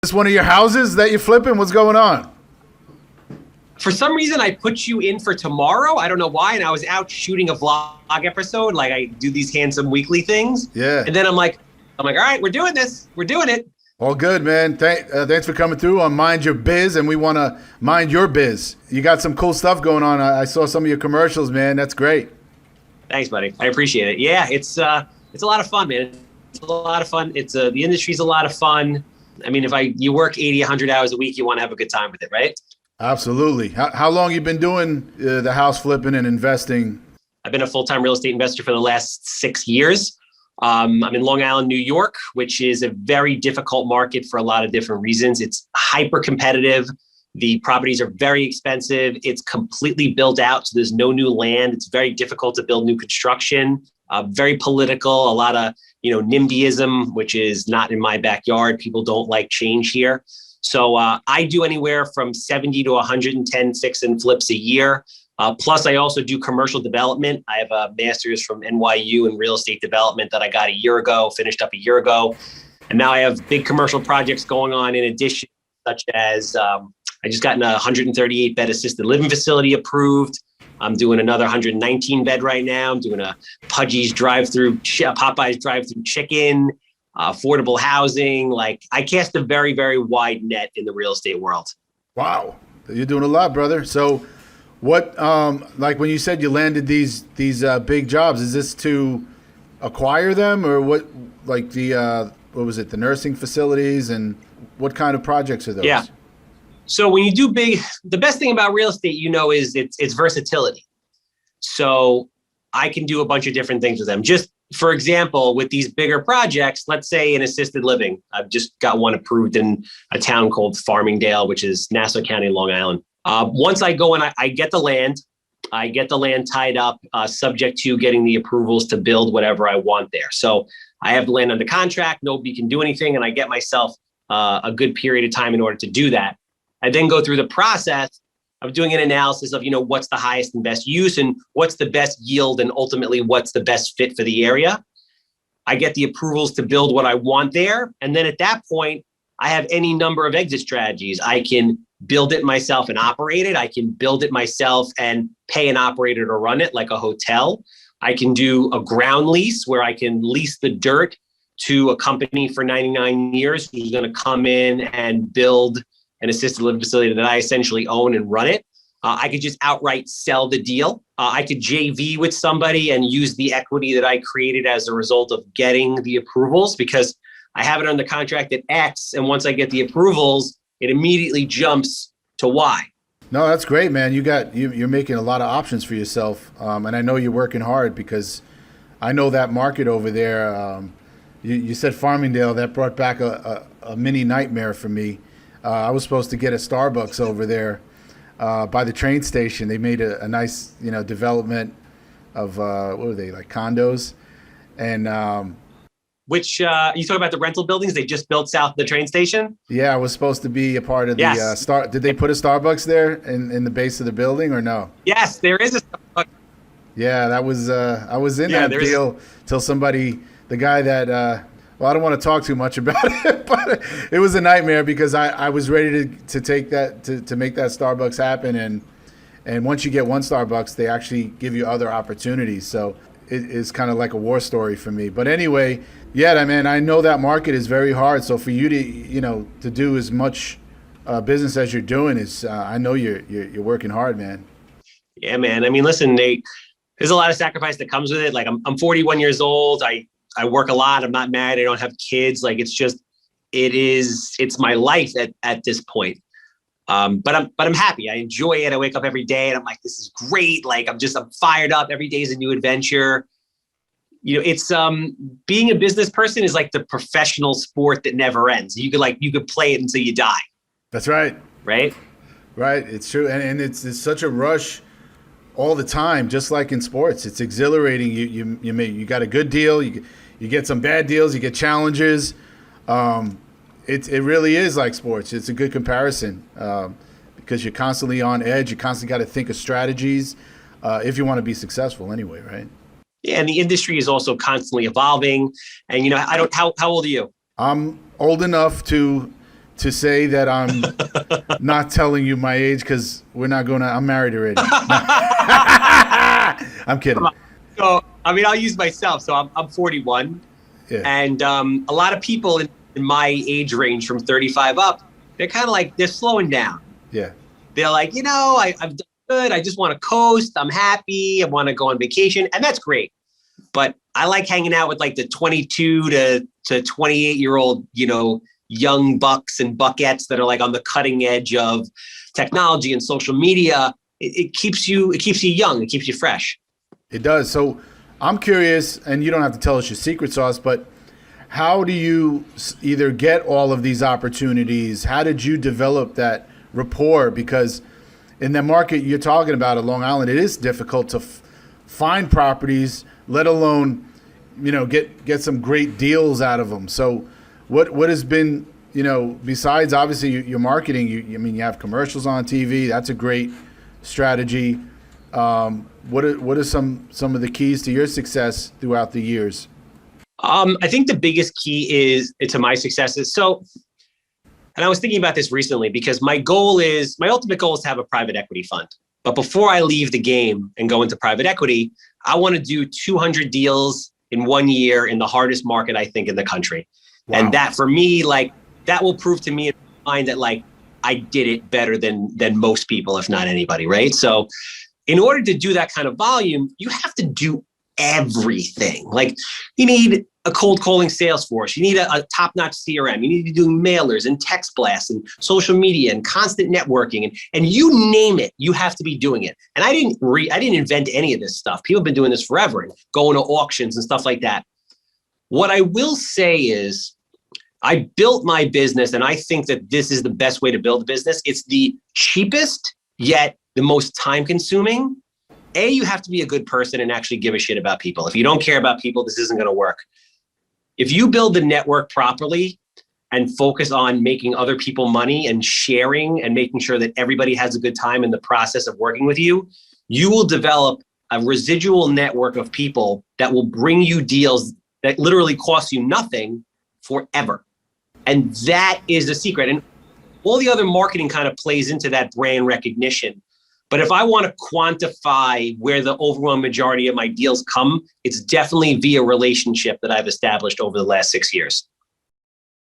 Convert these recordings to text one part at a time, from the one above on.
this one of your houses that you're flipping? What's going on? For some reason, I put you in for tomorrow. I don't know why. And I was out shooting a vlog episode. Like I do these handsome weekly things. Yeah. And then I'm like, all right, we're doing this. We're doing it. All good, man. Thanks for coming through on Mind Your Biz, and we want to mind your biz. You got some cool stuff going on. I saw some of your commercials, man. That's great. Thanks, buddy. I appreciate it. Yeah, it's a lot of fun, man. It's a lot of fun. It's the industry's a lot of fun. I mean, you work 80, 100 hours a week, you want to have a good time with it, right? Absolutely. How long you been doing the house flipping and investing? I've been a full-time real estate investor for the last 6 years. I'm in Long Island, New York, which is a very difficult market for a lot of different reasons. It's hyper competitive. The properties are very expensive. It's completely built out, so there's no new land. It's very difficult to build new construction. Very political, a lot of NIMBYism, which is not in my backyard. People don't like change here. So I do anywhere from 70 to 110 fix and flips a year. Plus, I also do commercial development. I have a master's from NYU in real estate development that I got finished up a year ago. And now I have big commercial projects going on in addition, such as I just gotten a 138 bed assisted living facility approved. I'm doing another 119 bed right now. I'm doing a Popeyes drive-through chicken, affordable housing. Like I cast a very, very wide net in the real estate world. Wow. You're doing a lot, brother. So what, like when you said you landed these big jobs, is this to acquire them or what, like what was it, the nursing facilities, and what kind of projects are those? Yeah. So when you do big, the best thing about real estate, is it's versatility. So I can do a bunch of different things with them. Just for example, with these bigger projects, let's say in assisted living, I've just got one approved in a town called Farmingdale, which is Nassau County, Long Island. Once I go and I get the land, tied up, subject to getting the approvals to build whatever I want there. So I have the land under contract, nobody can do anything, and I get myself a good period of time in order to do that. I then go through the process of doing an analysis of, what's the highest and best use and what's the best yield and ultimately what's the best fit for the area. I get the approvals to build what I want there. And then at that point, I have any number of exit strategies. I can build it myself and operate it. I can build it myself and pay an operator to run it like a hotel. I can do a ground lease where I can lease the dirt to a company for 99 years who's going to come in and build an assisted living facility that I essentially own and run it. I could just outright sell the deal. I could JV with somebody and use the equity that I created as a result of getting the approvals, because I have it under contract at X. And once I get the approvals, it immediately jumps to Y. No, that's great, man. You're making a lot of options for yourself. And I know you're working hard because I know that market over there. You said Farmingdale, that brought back a mini nightmare for me. I was supposed to get a Starbucks over there by the train station. They made a nice, development of what were they, like condos, and which you talk about the rental buildings they just built south of the train station? Yeah, I was supposed to be a part of the Did they put a Starbucks there in the base of the building or no? Yes, there is a Starbucks. Yeah, that was I was in that deal till somebody, the guy that. Well, I don't want to talk too much about it, but it was a nightmare because I was ready to take that to make that Starbucks happen, and once you get one Starbucks, they actually give you other opportunities. So it is kind of like a war story for me. But anyway, yeah, man, I know that market is very hard. So for you to do as much business as you're doing is, I know you're working hard, man. Yeah, man. I mean, listen, there's a lot of sacrifice that comes with it. Like I'm 41 years old. I work a lot. I'm not married. I don't have kids. Like it's my life at this point. But I'm happy. I enjoy it. I wake up every day and I'm like, this is great. Like I'm fired up. Every day is a new adventure. It's being a business person is like the professional sport that never ends. You could play it until you die. That's right. Right. Right. It's true. And it's such a rush all the time, just like in sports. It's exhilarating. You got a good deal. You get some bad deals. You get challenges. It really is like sports. It's a good comparison because you're constantly on edge. You constantly got to think of strategies if you want to be successful anyway, right? Yeah, and the industry is also constantly evolving. And how old are you? I'm old enough to to say that I'm not telling you my age because I'm married already. I'm kidding. So, I mean, I'll use myself. So I'm 41. Yeah. And a lot of people in my age range from 35 up, they're kind of like, they're slowing down. Yeah. They're like, I've done good. I just want to coast. I'm happy. I want to go on vacation. And that's great. But I like hanging out with like the 22 to 28-year-old, young bucks and buckettes that are like on the cutting edge of technology and social media. It keeps you young. It keeps you fresh. It does. So I'm curious, and you don't have to tell us your secret sauce, but how do you either get all of these opportunities? How did you develop that rapport? Because in the market you're talking about at Long Island, it is difficult to find properties, let alone, get some great deals out of them. So what has been, besides obviously your marketing, you have commercials on TV. That's a great strategy. What are some of the keys to your success throughout the years? I think the biggest key to my success is and I was thinking about this recently because my ultimate goal is to have a private equity fund. But before I leave the game and go into private equity, I want to do 200 deals in 1 year in the hardest market, I think, in the country. Wow. And that for me, that will prove to me in my mind that I did it better than most people, if not anybody, right? So in order to do that kind of volume, you have to do everything. You need a cold calling sales force. You need a top-notch CRM. You need to do mailers and text blasts and social media and constant networking and you name it, you have to be doing it. And I didn't invent any of this stuff. People have been doing this forever and going to auctions and stuff like that. What I will say is I built my business, and I think that this is the best way to build a business. It's the cheapest, yet the most time-consuming. You have to be a good person and actually give a shit about people. If you don't care about people, this isn't going to work. If you build the network properly and focus on making other people money and sharing and making sure that everybody has a good time in the process of working with you, you will develop a residual network of people that will bring you deals that literally cost you nothing forever. And that is the secret. And all the other marketing kind of plays into that brand recognition. But if I want to quantify where the overwhelming majority of my deals come, it's definitely via relationship that I've established over the last 6 years.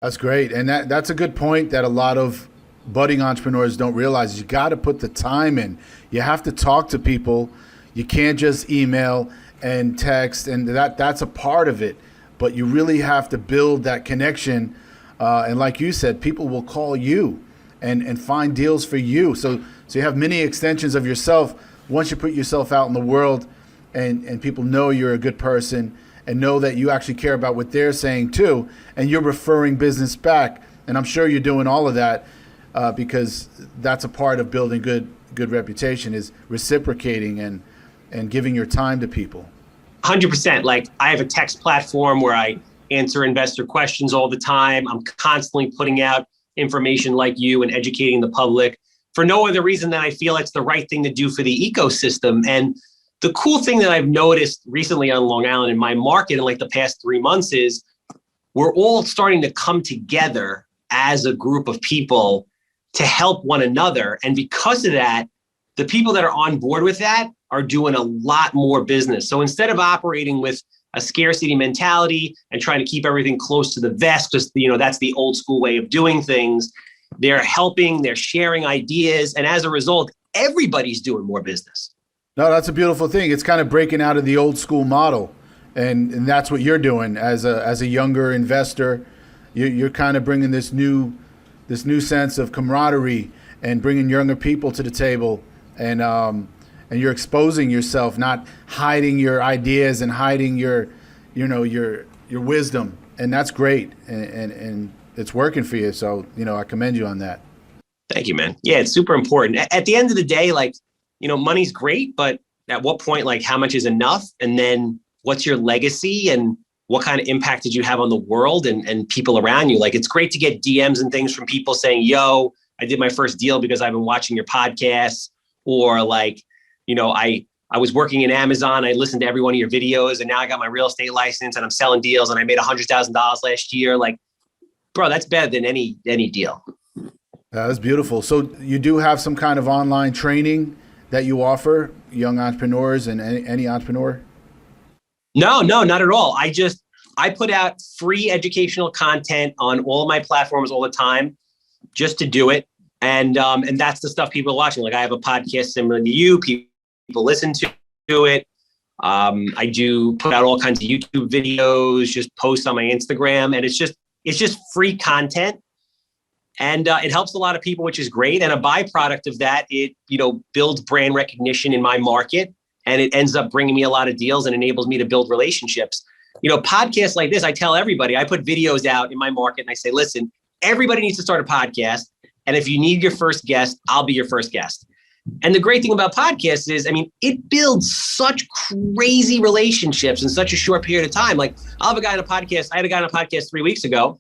That's great. And that's a good point that a lot of budding entrepreneurs don't realize. You got to put the time in. You have to talk to people. You can't just email and text, and that's a part of it. But you really have to build that connection. And like you said, people will call you and find deals for you. So you have many extensions of yourself once you put yourself out in the world and people know you're a good person and know that you actually care about what they're saying too, and you're referring business back. And I'm sure you're doing all of that because that's a part of building good reputation, is reciprocating and giving your time to people. 100%. I have a text platform where I answer investor questions all the time. I'm constantly putting out information like you and educating the public for no other reason than I feel it's the right thing to do for the ecosystem. And the cool thing that I've noticed recently on Long Island in my market in the past 3 months is we're all starting to come together as a group of people to help one another. And because of that, the people that are on board with that are doing a lot more business. So instead of operating with a scarcity mentality and trying to keep everything close to the vest, because that's the old school way of doing things, they're helping, they're sharing ideas, and as a result, everybody's doing more business. No, that's a beautiful thing. It's kind of breaking out of the old school model, and that's what you're doing as a younger investor. You're kind of bringing this new sense of camaraderie and bringing younger people to the table, and you're exposing yourself, not hiding your ideas and hiding your wisdom, and that's great, and it's working for you. So I commend you on that. Thank you, man. Yeah, it's super important. At the end of the day, money's great, but at what point, how much is enough? And then what's your legacy and what kind of impact did you have on the world and people around you? It's great to get DMs and things from people saying, yo, I did my first deal because I've been watching your podcasts, or I was working in Amazon. I listened to every one of your videos and now I got my real estate license and I'm selling deals and I made $100,000 last year. bro, that's better than any deal. That's beautiful. So you do have some kind of online training that you offer young entrepreneurs and any entrepreneur? No, not at all. I put out free educational content on all of my platforms all the time just to do it. And that's the stuff people are watching. Like I have a podcast similar to you. People listen to it. I do put out all kinds of YouTube videos, just post on my Instagram, and it's just free content. And it helps a lot of people, which is great. And a byproduct of that, it builds brand recognition in my market, and it ends up bringing me a lot of deals and enables me to build relationships. Podcasts like this, I tell everybody, I put videos out in my market and I say, listen, everybody needs to start a podcast. And if you need your first guest, I'll be your first guest. And the great thing about podcasts is, it builds such crazy relationships in such a short period of time. Like I had a guy on a podcast 3 weeks ago,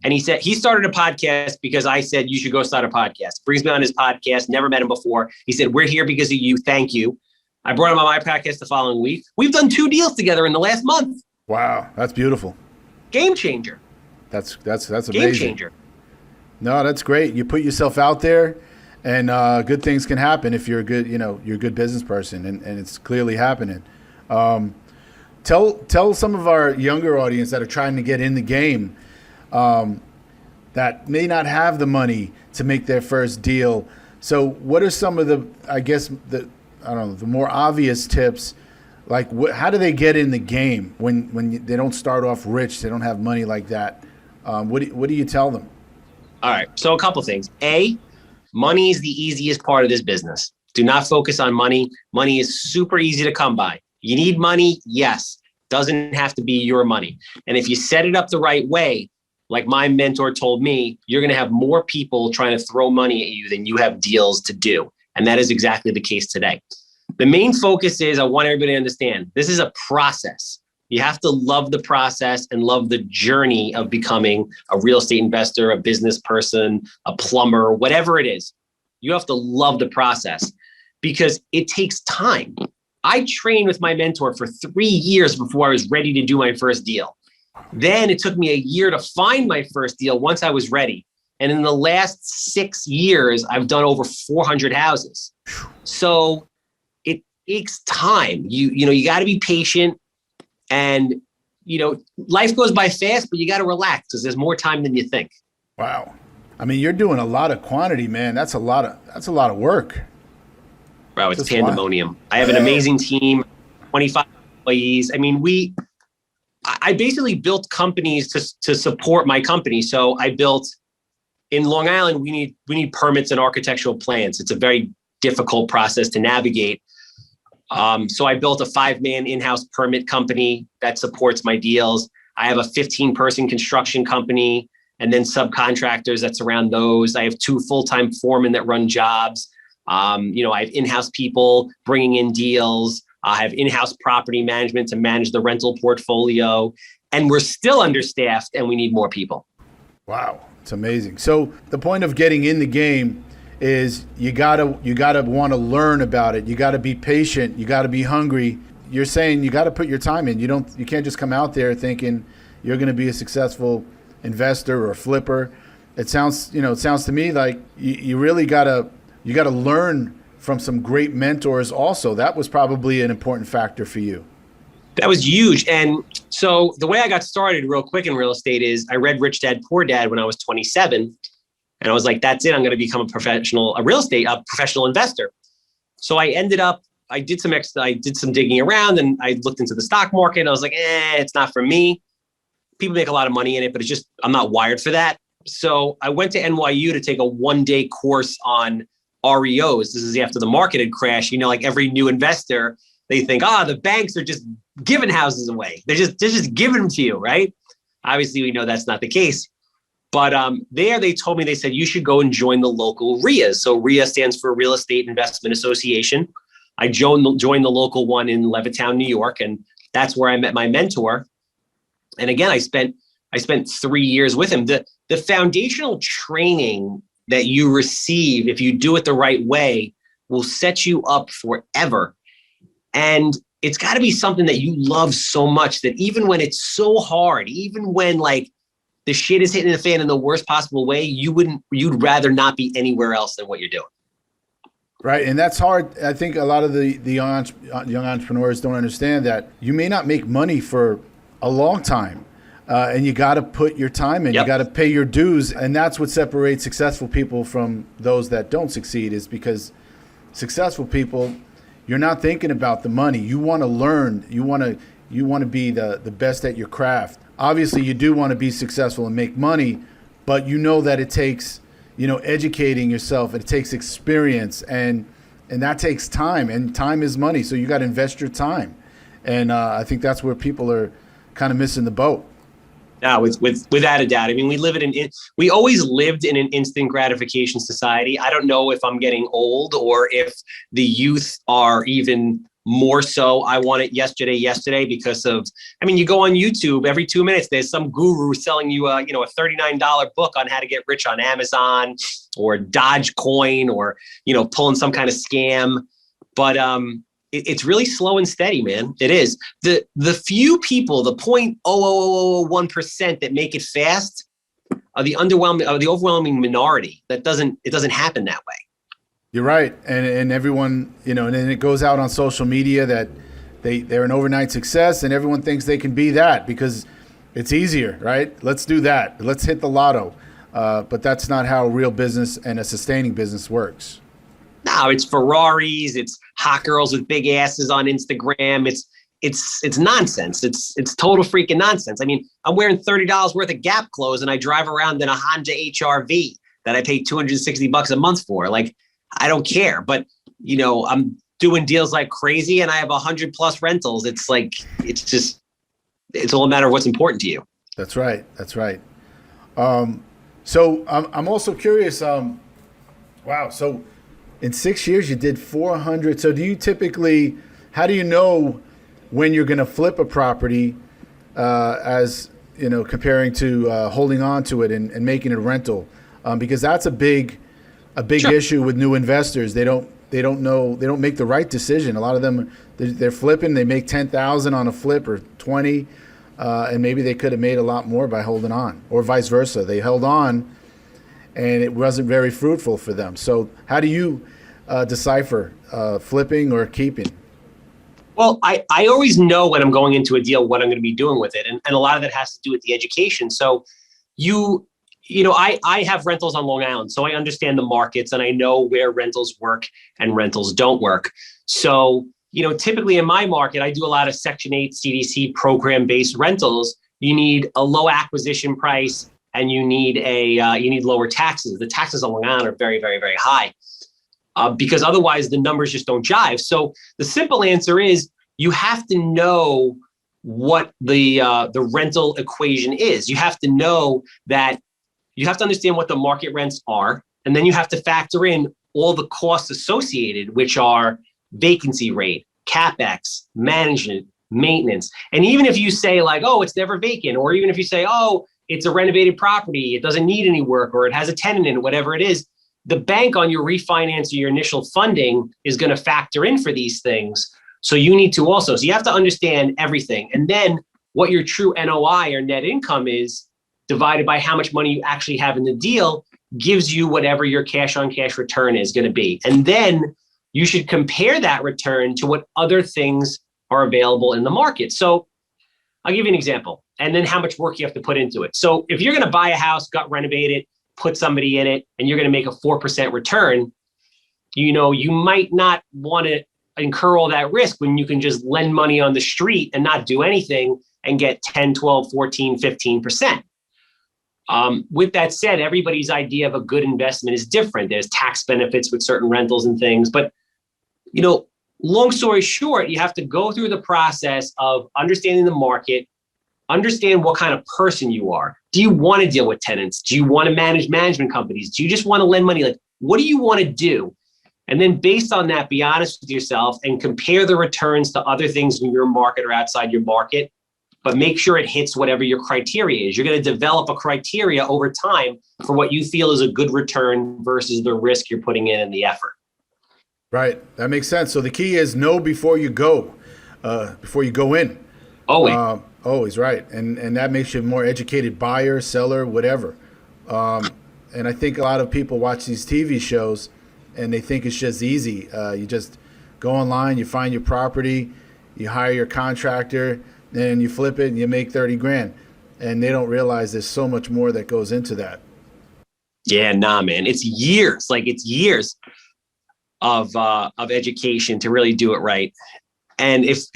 and he said he started a podcast because I said, you should go start a podcast. Brings me on his podcast, never met him before. He said, we're here because of you. Thank you. I brought him on my podcast the following week. We've done 2 deals together in the last month. Wow, that's beautiful. Game changer. That's amazing. Game changer. No, that's great. You put yourself out there, and good things can happen if you're a good, you're a good business person, and it's clearly happening. Tell some of our younger audience that are trying to get in the game, that may not have the money to make their first deal. So what are some of the, the more obvious tips? Like, how do they get in the game when they don't start off rich? They don't have money like that. What do you tell them? All right. So a couple things. A, money is the easiest part of this business. Do not focus on money. Money is super easy to come by. You need money? Yes. Doesn't have to be your money. And if you set it up the right way, like my mentor told me, you're going to have more people trying to throw money at you than you have deals to do. And that is exactly the case today. The main focus is, I want everybody to understand, this is a process. You have to love the process and love the journey of becoming a real estate investor, a business person, a plumber, whatever it is. You have to love the process because it takes time. I trained with my mentor for 3 years before I was ready to do my first deal. Then it took me a year to find my first deal once I was ready. And in the last 6 years, I've done over 400 houses. So it takes time. You got to be patient, and life goes by fast, but you got to relax because there's more time than you think. Wow. You're doing a lot of quantity, man. That's a lot of work. Bro, it's pandemonium. I have an amazing team, 25 employees. I basically built companies to support my company. So I built in Long Island, we need permits and architectural plans. It's a very difficult process to navigate. So I built a 5-man in-house permit company that supports my deals. I have a 15-person construction company and then subcontractors that surround those. I have 2 full-time foremen that run jobs. I have in-house people bringing in deals. I have in-house property management to manage the rental portfolio. And we're still understaffed and we need more people. Wow. It's amazing. So the point of getting in the game is you gotta want to learn about it. You gotta be patient. You gotta be hungry. You're saying you gotta put your time in. You can't just come out there thinking you're gonna be a successful investor or flipper. It sounds to me like you really gotta learn from some great mentors also. That was probably an important factor for you. That was huge. And so the way I got started real quick in real estate is I read Rich Dad, Poor Dad when I was 27. And I was like, that's it. I'm going to become a professional investor. So I did some digging around and I looked into the stock market. I was like, it's not for me. People make a lot of money in it, but I'm not wired for that. So I went to NYU to take a 1-day course on REOs. This is after the market had crashed. Like every new investor, they think, the banks are just giving houses away. They're just giving them to you, right? Obviously, we know that's not the case. But they told me, they said, you should go and join the local RIAs. So RIA stands for Real Estate Investment Association. I joined the local one in Levittown, New York. And that's where I met my mentor. And again, I spent 3 years with him. The foundational training that you receive, if you do it the right way, will set you up forever. And it's got to be something that you love so much that even when it's so hard, even when the shit is hitting the fan in the worst possible way, you'd rather not be anywhere else than what you're doing. Right. And that's hard. I think a lot of the young entrepreneurs don't understand that you may not make money for a long time. And you got to put your time in. Yep. You got to pay your dues. And that's what separates successful people from those that don't succeed, is because successful people, you're not thinking about the money. You want to learn. You want to be the best at your craft. Obviously, you do want to be successful and make money, but you know that it takes, educating yourself. It takes experience, and that takes time. And time is money, so you got to invest your time. And I think that's where people are kind of missing the boat. No, without a doubt. I mean, we always lived in an instant gratification society. I don't know if I'm getting old or if the youth are even more so. I want it yesterday because of, you go on YouTube every 2 minutes, there's some guru selling you a $39 book on how to get rich on Amazon or Dogecoin or, pulling some kind of scam. But, it's really slow and steady, man. It is. The few people, the 0.0001% that make it fast are the overwhelming minority. It doesn't happen that way. You're right. And everyone, and then it goes out on social media that they're an overnight success, and everyone thinks they can be that because it's easier, right? Let's do that. Let's hit the lotto. But that's not how real business and a sustaining business works. No, it's Ferraris, it's hot girls with big asses on Instagram. It's nonsense. It's total freaking nonsense. I'm wearing $30 worth of Gap clothes and I drive around in a Honda HR-V that I pay $260 a month for. I don't care, but I'm doing deals like crazy and I have 100+ rentals. It's all a matter of what's important to you. That's right. So I'm also curious. Wow. So in 6 years, you did 400. So how do you know when you're going to flip a property as, comparing to holding on to it and making it a rental? Because that's a big Sure. issue with new investors. They don't know, they don't make the right decision. A lot of them, they're flipping, they make 10,000 on a flip or 20, and maybe they could have made a lot more by holding on, or vice versa. They held on and it wasn't very fruitful for them. So how do you decipher flipping or keeping? Well, I always know when I'm going into a deal what I'm going to be doing with it. And a lot of that has to do with the education. So I have rentals on Long Island, so I understand the markets and I know where rentals work and rentals don't work. So, typically in my market, I do a lot of Section 8 CDC program-based rentals. You need a low acquisition price and you need lower taxes. The taxes on Long Island are very, very, very high because otherwise the numbers just don't jive. So the simple answer is you have to know what the rental equation is. You have to know that you have to understand what the market rents are, and then you have to factor in all the costs associated, which are vacancy rate, CapEx, management, maintenance. And even if you say it's never vacant, or even if you say, it's a renovated property, it doesn't need any work, or it has a tenant in it, whatever it is, the bank on your refinance or your initial funding is going to factor in for these things. So you need to also, so you have to understand everything. And then what your true NOI or net income is divided by how much money you actually have in the deal gives you whatever your cash on cash return is going to be. And then you should compare that return to what other things are available in the market. So I'll give you an example, and then how much work you have to put into it. So if you're going to buy a house, gut renovate it, put somebody in it, and you're going to make a 4% return, you might not want to incur all that risk when you can just lend money on the street and not do anything and get 10, 12, 14, 15%. With that said, everybody's idea of a good investment is different. There's tax benefits with certain rentals and things, but long story short, you have to go through the process of understanding the market, understand what kind of person you are. Do you want to deal with tenants? Do you want to manage management companies? Do you just want to lend money? What do you want to do? And then based on that, be honest with yourself and compare the returns to other things in your market or outside your market, but make sure it hits whatever your criteria is. You're going to develop a criteria over time for what you feel is a good return versus the risk you're putting in and the effort. Right. That makes sense. So the key is know before you go in. Always. Always, right. And that makes you a more educated buyer, seller, whatever. And I think a lot of people watch these TV shows and they think it's just easy. You just go online, you find your property, you hire your contractor, and you flip it and you make 30 grand. And they don't realize there's so much more that goes into that. Yeah, nah, man. It's years of education to really do it right. And it's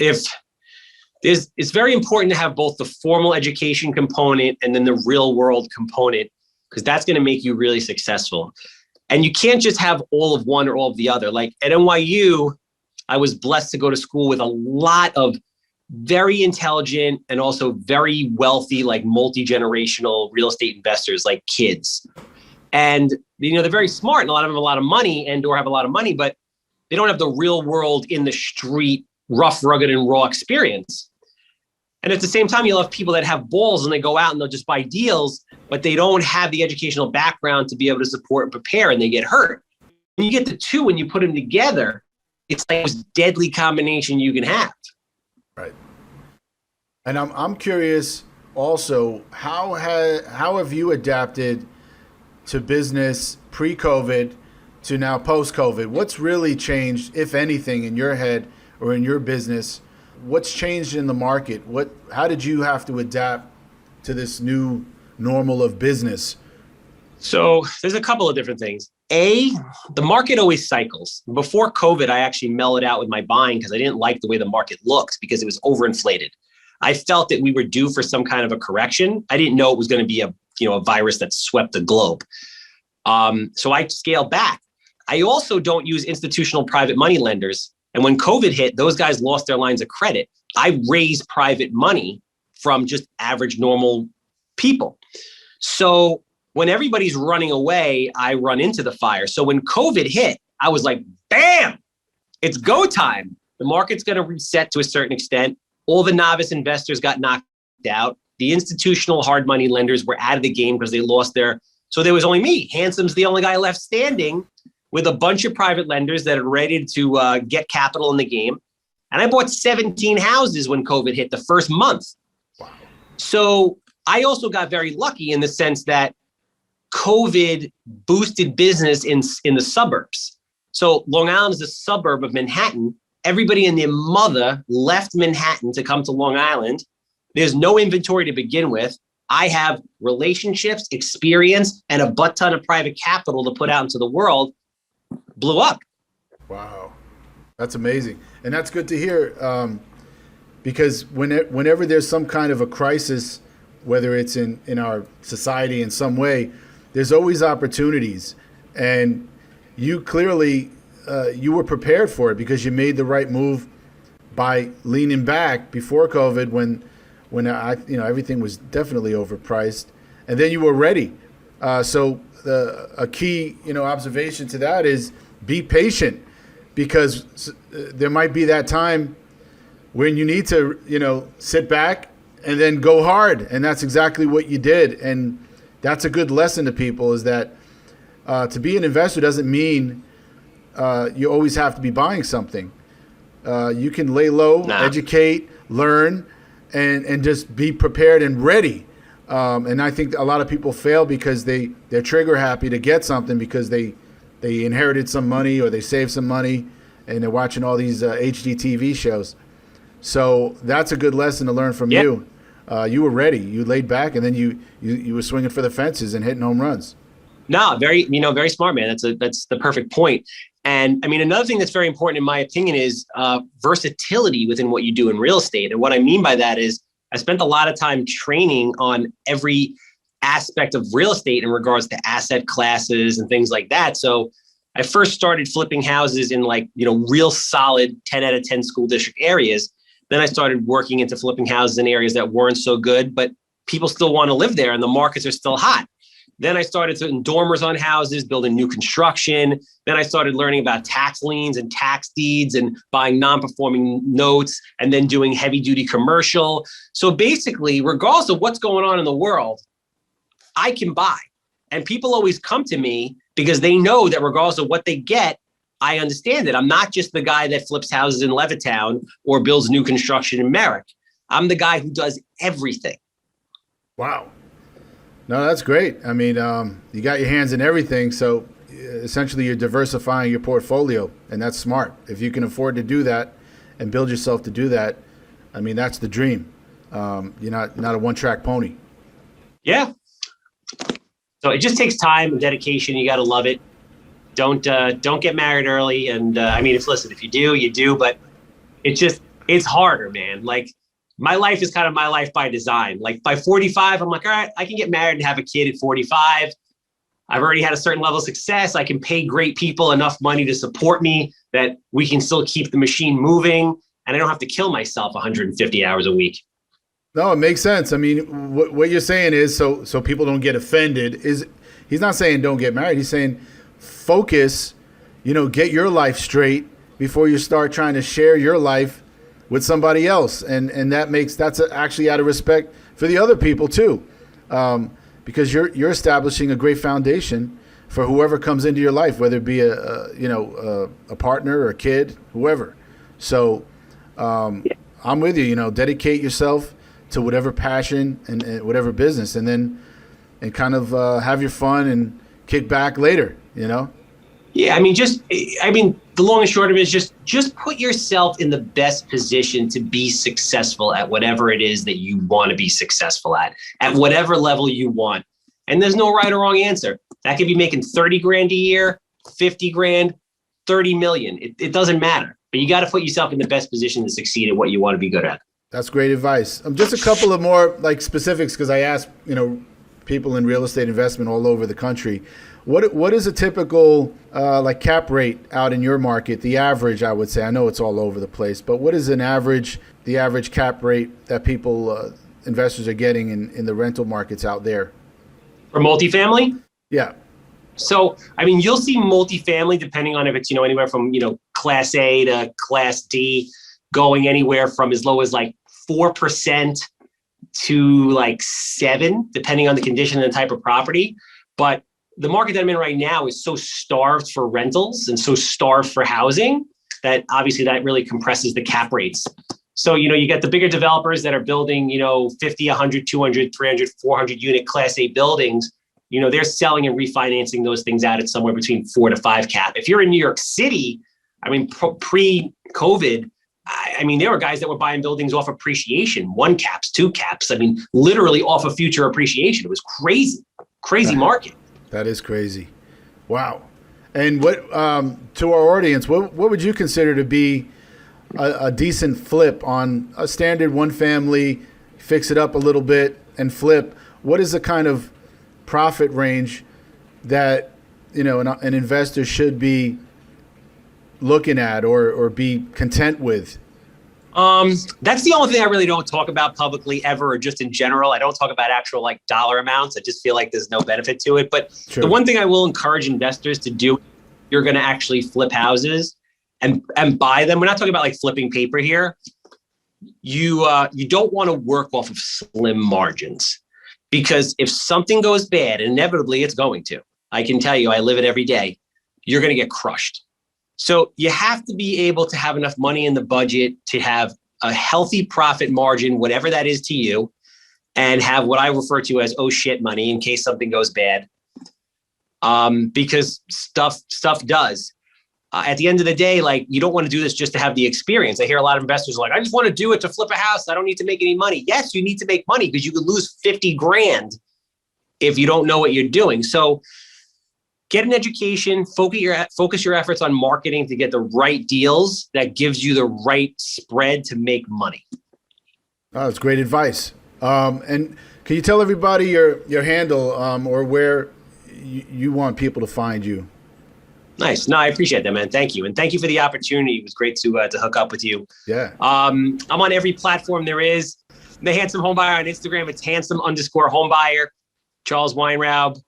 very important to have both the formal education component and then the real world component, because that's going to make you really successful. And you can't just have all of one or all of the other. Like at NYU, I was blessed to go to school with a lot of very intelligent and also very wealthy, like multi-generational real estate investors, like kids. And, they're very smart and a lot of them have a lot of money or have a lot of money, but they don't have the real world in the street, rough, rugged, and raw experience. And at the same time, you'll have people that have balls and they go out and they'll just buy deals, but they don't have the educational background to be able to support and prepare, and they get hurt. When you get the two and you put them together, it's like the most deadly combination you can have. Right. And I'm curious also, how have you adapted to business pre-COVID to now post-COVID? What's really changed, if anything, in your head or in your business? What's changed in the market? How did you have to adapt to this new normal of business? So there's a couple of different things. The market always cycles. Before COVID, I actually mellowed out with my buying because I didn't like the way the market looked because it was overinflated. I felt that we were due for some kind of a correction. I didn't know it was going to be a virus that swept the globe. So I scaled back. I also don't use institutional private money lenders. And when COVID hit, those guys lost their lines of credit. I raised private money from just average, normal people. So when everybody's running away, I run into the fire. So when COVID hit, I was like, bam, it's go time. The market's going to reset to a certain extent. All the novice investors got knocked out. The institutional hard money lenders were out of the game because they lost so there was only me. Handsome's the only guy left standing with a bunch of private lenders that are ready to get capital in the game. And I bought 17 houses when COVID hit the first month. Wow. So I also got very lucky in the sense that COVID boosted business in the suburbs. So Long Island is a suburb of Manhattan. Everybody and their mother left Manhattan to come to Long Island. There's no inventory to begin with. I have relationships, experience, and a butt ton of private capital to put out into the world. Blew up. Wow. That's amazing. And that's good to hear, because whenever there's some kind of a crisis, whether it's in our society in some way, there's always opportunities. And you clearly, you were prepared for it because you made the right move by leaning back before COVID when everything was definitely overpriced, and then you were ready. So a key, observation to that is be patient, because there might be that time when you need to, sit back and then go hard. And that's exactly what you did. And that's a good lesson to people, is that to be an investor doesn't mean you always have to be buying something. You can lay low, educate, learn, and just be prepared and ready. And I think a lot of people fail because they're trigger happy to get something because they inherited some money or they saved some money and they're watching all these HD TV shows. So that's a good lesson to learn from you. You were ready. You laid back, and then you were swinging for the fences and hitting home runs. No, very smart, man. That's the perfect point. And I mean, another thing that's very important in my opinion is versatility within what you do in real estate. And what I mean by that is I spent a lot of time training on every aspect of real estate in regards to asset classes and things like that. So I first started flipping houses in real solid 10 out of 10 school district areas. Then I started working into flipping houses in areas that weren't so good, but people still want to live there and the markets are still hot. Then I started putting dormers on houses, building new construction. Then I started learning about tax liens and tax deeds and buying non-performing notes and then doing heavy duty commercial. So basically, regardless of what's going on in the world, I can buy. And people always come to me because they know that regardless of what they get, I understand it. I'm not just the guy that flips houses in Levittown or builds new construction in Merrick. I'm the guy who does everything. Wow. No, that's great. I mean, you got your hands in everything. So essentially you're diversifying your portfolio, and that's smart. If you can afford to do that and build yourself to do that, I mean, that's the dream. You're not a one-track pony. Yeah. So it just takes time and dedication. You got to love it. Don't get married early. And I mean, if you do, you do. But it's harder, man. Like, my life is kind of my life by design. Like, by 45, I'm like, all right, I can get married and have a kid at 45. I've already had a certain level of success. I can pay great people enough money to support me that we can still keep the machine moving, and I don't have to kill myself 150 hours a week. No, it makes sense. I mean, what you're saying is, so people don't get offended, is he's not saying don't get married. He's saying focus, get your life straight before you start trying to share your life with somebody else. And that's actually out of respect for the other people too. Because you're establishing a great foundation for whoever comes into your life, whether it be a partner or a kid, whoever. So I'm with you. Dedicate yourself to whatever passion and whatever business, and kind of have your fun and kick back later. Yeah, I mean, the long and short of it is just put yourself in the best position to be successful at whatever it is that you want to be successful at whatever level you want. And there's no right or wrong answer. That could be making 30 grand a year, 50 grand, 30 million. It doesn't matter, but you got to put yourself in the best position to succeed at what you want to be good at. That's great advice. Just a couple of more specifics, because I asked, people in real estate investment all over the country. What is a typical cap rate out in your market? The average, I would say. I know it's all over the place, but what is the average cap rate that people, investors, are getting in the rental markets out there? For multifamily? Yeah. So, I mean, you'll see multifamily, depending on if it's, anywhere from, class A to class D, going anywhere from as low as 4% to 7%, depending on the condition and the type of property. But the market that I'm in right now is so starved for rentals and so starved for housing that obviously that really compresses the cap rates. So, you get the bigger developers that are building, 50, 100, 200, 300, 400 unit class A buildings. They're selling and refinancing those things out at somewhere between 4 to 5 cap. If you're in New York City, I mean, pre-COVID, I mean, there were guys that were buying buildings off appreciation, 1 caps, 2 caps. I mean, literally off of future appreciation. It was crazy market. That is crazy. Wow. And what to our audience, what would you consider to be a decent flip on a standard one family, fix it up a little bit and flip? What is the kind of profit range that an investor should be looking at or be content with? That's the only thing I really don't talk about publicly ever, or just in general. I don't talk about actual dollar amounts. I just feel like there's no benefit to it. But Sure. The one thing I will encourage investors to do, you're going to actually flip houses and buy them. We're not talking about flipping paper here. You don't want to work off of slim margins, because if something goes bad, inevitably it's going to. I can tell you, I live it every day. You're going to get crushed. So you have to be able to have enough money in the budget to have a healthy profit margin, whatever that is to you, and have what I refer to as oh shit money in case something goes bad. Because stuff does. At the end of the day, you don't want to do this just to have the experience. I hear a lot of investors I just want to do it to flip a house. I don't need to make any money. Yes, you need to make money, because you could lose 50 grand if you don't know what you're doing. So get an education, focus your efforts on marketing to get the right deals that gives you the right spread to make money. Oh, that's great advice. And can you tell everybody your handle or where you want people to find you? Nice. No, I appreciate that, man. Thank you. And thank you for the opportunity. It was great to hook up with you. Yeah. I'm on every platform there is. The Handsome Homebuyer on Instagram, it's handsome_homebuyer. Charles Weinraub.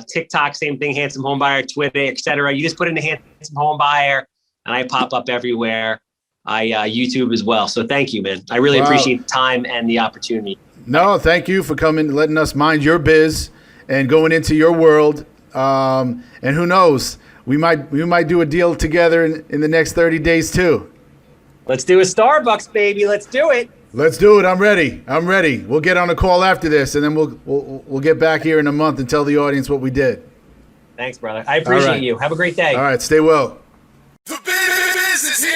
TikTok, same thing, Handsome Homebuyer, Twitter, etc. You just put in the Handsome Homebuyer and I pop up everywhere. I YouTube as well. So thank you, man. I really appreciate the time and the opportunity. No, thank you for coming, letting us mind your biz and going into your world. And who knows, we might do a deal together in the next 30 days too. Let's do a Starbucks, baby. Let's do it. Let's do it. I'm ready. We'll get on a call after this, and then we'll get back here in a month and tell the audience what we did. Thanks, brother. I appreciate you. Have a great day. All right. Stay well. The biz is